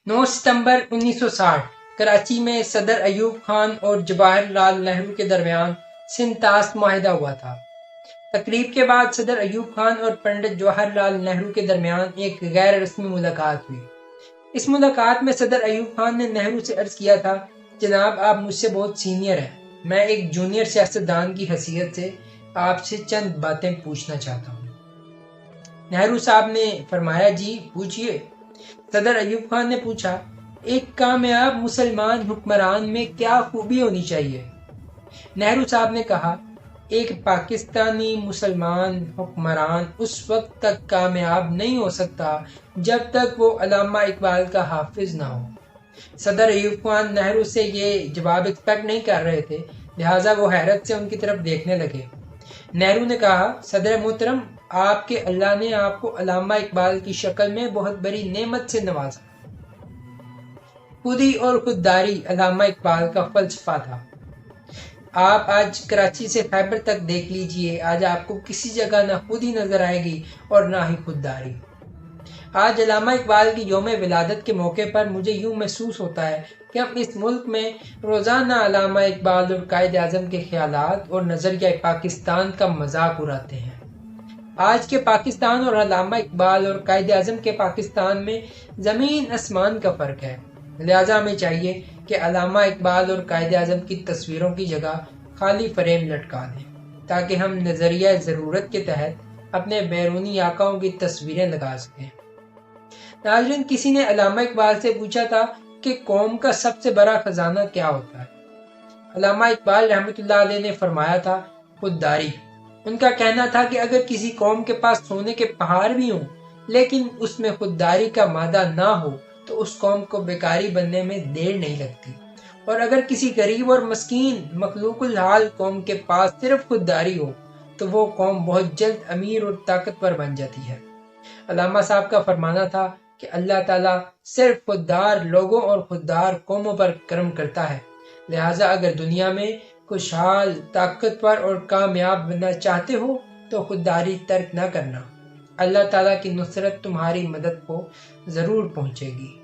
9 सितंबर 1960 कराची में सदर अयूब खान और जवाहर लाल नेहरू के दरमियान सिंतास मुआहिदा हुआ था। तकरीब के बाद सदर अयूब खान और पंडित जवाहर लाल नेहरू के दरमियान एक गैर रस्मी मुलाकात हुई। इस मुलाकात में सदर अयूब खान ने नेहरू से अर्ज किया था, जनाब आप मुझसे बहुत सीनियर हैं, मैं एक जूनियर सियासतदान की हैसियत से आपसे चंद बातें पूछना चाहता हूँ। नेहरू साहब ने फरमाया, जी पूछिए। सदर अयूब खान ने पूछा, एक कामयाब मुसलमान हुक्मरान में क्या खूबी होनी चाहिए? नेहरू साहब ने कहा, एक पाकिस्तानी मुसलमान हुक्मरान उस वक्त तक कामयाब नहीं हो सकता जब तक वो अल्लामा इकबाल का हाफिज ना हो। सदर अयूब खान नेहरू से ये जवाब एक्सपेक्ट नहीं कर रहे थे, लिहाजा वो हैरत से उनकी तरफ देखने लगे। नेहरू ने कहा, सदर मोहतरम, आपके अल्लाह ने आपको अल्लामा इकबाल की शक्ल में बहुत बड़ी नेमत से नवाजा। खुदी और खुददारी अल्लामा इकबाल का फलसफा था। आप आज कराची से खैबर तक देख लीजिए, आज आपको किसी जगह ना खुदी नजर आएगी और ना ही खुददारी। आज अल्लामा इकबाल की यौम विलादत के मौके पर मुझे यूं महसूस होता है कि हम इस मुल्क में रोज़ाना अल्लामा इकबाल और कायद आज़म के ख्यालात और नज़रिया पाकिस्तान का मजाक उड़ाते हैं। आज के पाकिस्तान और अल्लामा इकबाल और कायद आज़म के पाकिस्तान में ज़मीन आसमान का फ़र्क है। लिहाजा हमें चाहिए कि अल्लामा इकबाल और कायद आज़म की तस्वीरों की जगह खाली फ्रेम लटका दें, ताकि हम नज़रिया ज़रूरत के तहत अपने बैरूनी आकाओं की तस्वीरें लगा सकें। नाज़रीन, किसी ने अल्लामा इकबाल से पूछा था कि कौम का सबसे बड़ा खजाना क्या होता है। अल्लामा इकबाल रहमतुल्लाह अलैह ने फरमाया था, खुददारी। उनका कहना था कि अगर किसी कौम के पास सोने के पहाड़ भी हों, लेकिन उसमें खुददारी का मादा ना हो तो उस कौम को बेकारी बनने में देर नहीं लगती। और अगर किसी गरीब और मस्कीन मखलूकुल हाल कौम के पास सिर्फ खुददारी हो तो वो कौम बहुत जल्द अमीर और ताकतवर बन जाती है। अल्लामा साहब का फरमाना था कि अल्लाह ताला सिर्फ खुददार लोगों और खुददार कौमों पर करम करता है। लिहाजा अगर दुनिया में खुशहाल, ताकतवर और कामयाब बनना चाहते हो तो खुददारी तर्क न करना। अल्लाह ताला की नुसरत तुम्हारी मदद को ज़रूर पहुँचेगी।